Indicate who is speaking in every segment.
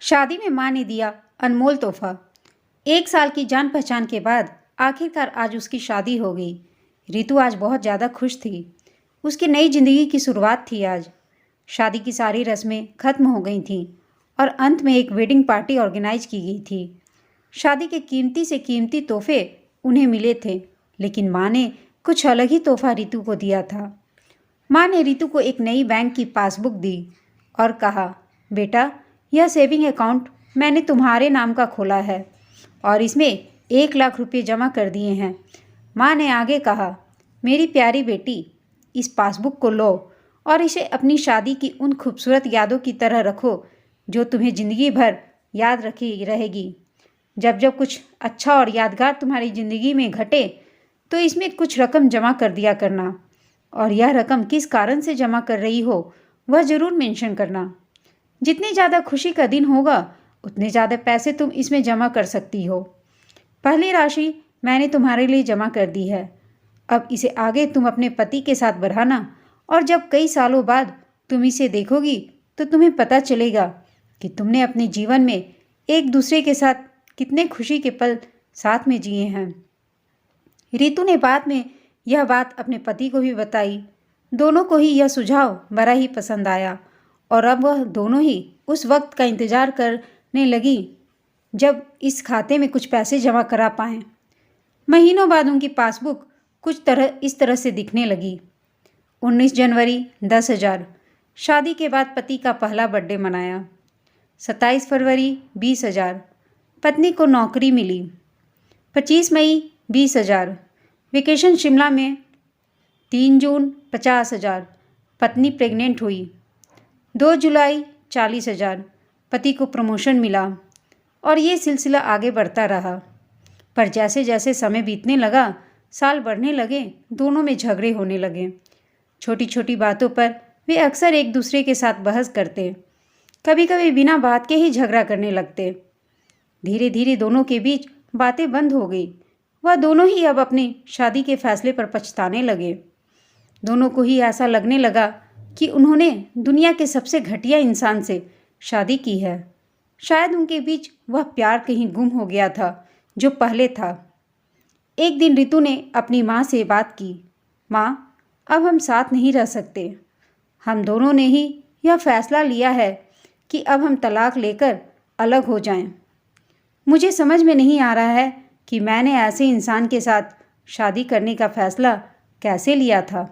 Speaker 1: शादी में माँ ने दिया अनमोल तोहफा। 1 साल की जान पहचान के बाद आखिरकार आज उसकी शादी हो गई। रितु आज बहुत ज़्यादा खुश थी। उसकी नई जिंदगी की शुरुआत थी आज। शादी की सारी रस्में खत्म हो गई थीं और अंत में एक वेडिंग पार्टी ऑर्गेनाइज की गई थी। शादी के कीमती से कीमती तोहफे उन्हें मिले थे, लेकिन माँ ने कुछ अलग ही तोहफा रितु को दिया था। माँ ने रितु को एक नई बैंक की पासबुक दी और कहा, बेटा, यह सेविंग अकाउंट मैंने तुम्हारे नाम का खोला है और इसमें 1 लाख रुपये जमा कर दिए हैं। माँ ने आगे कहा, मेरी प्यारी बेटी, इस पासबुक को लो और इसे अपनी शादी की उन खूबसूरत यादों की तरह रखो जो तुम्हें ज़िंदगी भर याद रखी रहेगी। जब जब कुछ अच्छा और यादगार तुम्हारी ज़िंदगी में घटे तो इसमें कुछ रकम जमा कर दिया करना, और यह रकम किस कारण से जमा कर रही हो वह ज़रूर मेंशन करना। जितनी ज़्यादा खुशी का दिन होगा उतने ज़्यादा पैसे तुम इसमें जमा कर सकती हो। पहली राशि मैंने तुम्हारे लिए जमा कर दी है। अब इसे आगे तुम अपने पति के साथ बढ़ाना, और जब कई सालों बाद तुम इसे देखोगी तो तुम्हें पता चलेगा कि तुमने अपने जीवन में एक दूसरे के साथ कितने खुशी के पल साथ में जिए हैं। रितु ने बाद में यह बात अपने पति को भी बताई। दोनों को ही यह सुझाव बड़ा ही पसंद आया और अब वह दोनों ही उस वक्त का इंतज़ार करने लगी जब इस खाते में कुछ पैसे जमा करा पाएं। महीनों बाद उनकी पासबुक कुछ इस तरह से दिखने लगी। 19 जनवरी 10,000। शादी के बाद पति का पहला बर्थडे मनाया। 27 फरवरी 20,000। पत्नी को नौकरी मिली। 25 मई 20,000। वेकेशन शिमला में। 3 जून 50,000। पत्नी प्रेग्नेंट हुई। 2 जुलाई 40,000। पति को प्रमोशन मिला। और ये सिलसिला आगे बढ़ता रहा। पर जैसे जैसे समय बीतने लगा, साल बढ़ने लगे, दोनों में झगड़े होने लगे। छोटी छोटी बातों पर वे अक्सर एक दूसरे के साथ बहस करते, कभी कभी बिना बात के ही झगड़ा करने लगते। धीरे धीरे दोनों के बीच बातें बंद हो गई। वह दोनों ही अब अपनी शादी के फैसले पर पछताने लगे। दोनों को ही ऐसा लगने लगा कि उन्होंने दुनिया के सबसे घटिया इंसान से शादी की है। शायद उनके बीच वह प्यार कहीं गुम हो गया था जो पहले था। एक दिन रितु ने अपनी माँ से बात की, माँ, अब हम साथ नहीं रह सकते। हम दोनों ने ही यह फैसला लिया है कि अब हम तलाक लेकर अलग हो जाएं। मुझे समझ में नहीं आ रहा है कि मैंने ऐसे इंसान के साथ शादी करने का फैसला कैसे लिया था।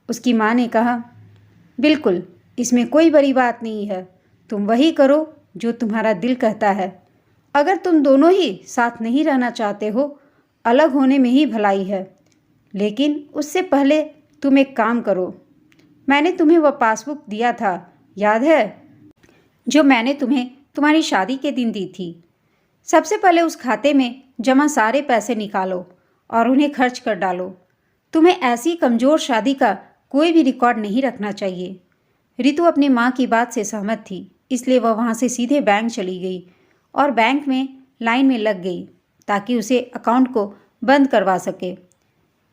Speaker 1: उसकी माँ ने कहा, बिल्कुल, इसमें कोई बड़ी बात नहीं है। तुम वही करो जो तुम्हारा दिल कहता है। अगर तुम दोनों ही साथ नहीं रहना चाहते हो, अलग होने में ही भलाई है। लेकिन उससे पहले तुम एक काम करो। मैंने तुम्हें वह पासबुक दिया था, याद है, जो मैंने तुम्हें तुम्हारी शादी के दिन दी थी। सबसे पहले उस खाते में जमा सारे पैसे निकालो और उन्हें खर्च कर डालो। तुम्हें ऐसी कमज़ोर शादी का कोई भी रिकॉर्ड नहीं रखना चाहिए। रितु अपनी माँ की बात से सहमत थी, इसलिए वह वहाँ से सीधे बैंक चली गई और बैंक में लाइन में लग गई ताकि उसे अकाउंट को बंद करवा सके।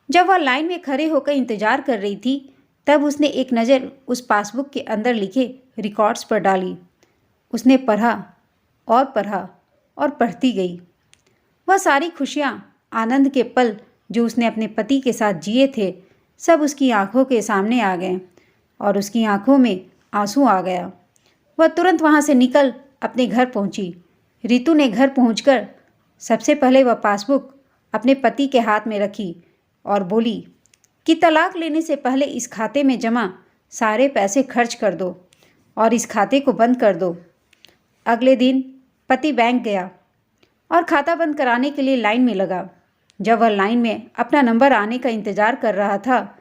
Speaker 1: जब वह लाइन में खड़े होकर इंतज़ार कर रही थी, तब उसने एक नज़र उस पासबुक के अंदर लिखे रिकॉर्ड्स पर डाली। उसने पढ़ा और पढ़ा और पढ़ती गई। वह सारी खुशियाँ, आनंद के पल जो उसने अपने पति के साथ जिए थे, सब उसकी आंखों के सामने आ गए और उसकी आंखों में आंसू आ गया। वह तुरंत वहाँ से निकल अपने घर पहुँची। रितु ने घर पहुँचकर सबसे पहले वह पासबुक अपने पति के हाथ में रखी और बोली कि तलाक लेने से पहले इस खाते में जमा सारे पैसे खर्च कर दो और इस खाते को बंद कर दो। अगले दिन पति बैंक गया और खाता बंद कराने के लिए लाइन में लगा। जब वह लाइन में अपना नंबर आने का इंतज़ार कर रहा था,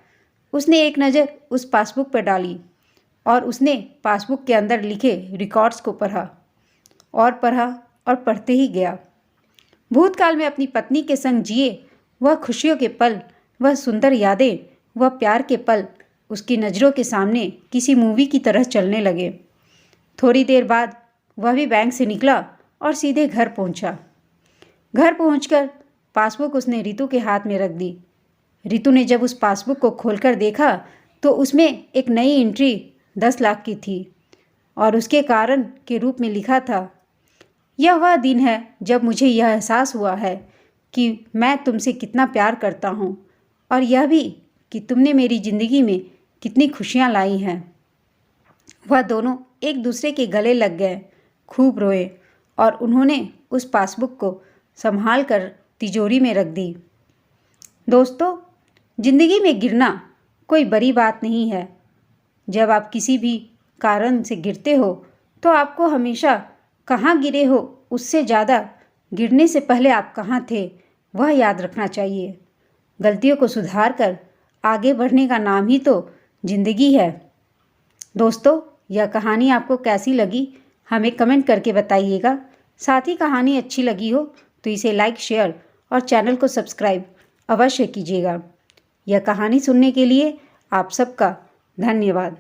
Speaker 1: उसने एक नज़र उस पासबुक पर डाली और उसने पासबुक के अंदर लिखे रिकॉर्ड्स को पढ़ा और पढ़ा और पढ़ते ही गया। भूतकाल में अपनी पत्नी के संग जिए वह खुशियों के पल, वह सुंदर यादें, वह प्यार के पल उसकी नज़रों के सामने किसी मूवी की तरह चलने लगे। थोड़ी देर बाद वह भी बैंक से निकला और सीधे घर पहुंचा। घर पहुंचकर पासबुक उसने रितु के हाथ में रख दी। रितु ने जब उस पासबुक को खोलकर देखा तो उसमें एक नई एंट्री 10 लाख की थी। और उसके कारण के रूप में लिखा था। यह वह दिन है जब मुझे यह एहसास हुआ है कि मैं तुमसे कितना प्यार करता हूँ और यह भी कि तुमने मेरी ज़िंदगी में कितनी खुशियाँ लाई हैं। वह दोनों एक दूसरे के गले लग गए, खूब रोए और उन्होंने उस पासबुक को संभाल कर तिजोरी में रख दी। दोस्तों, ज़िंदगी में गिरना कोई बड़ी बात नहीं है। जब आप किसी भी कारण से गिरते हो तो आपको हमेशा कहाँ गिरे हो उससे ज़्यादा गिरने से पहले आप कहाँ थे वह याद रखना चाहिए। गलतियों को सुधार कर आगे बढ़ने का नाम ही तो ज़िंदगी है। दोस्तों, यह कहानी आपको कैसी लगी हमें कमेंट करके बताइएगा। साथ ही कहानी अच्छी लगी हो तो इसे लाइक, शेयर और चैनल को सब्सक्राइब अवश्य कीजिएगा। यह कहानी सुनने के लिए आप सबका धन्यवाद।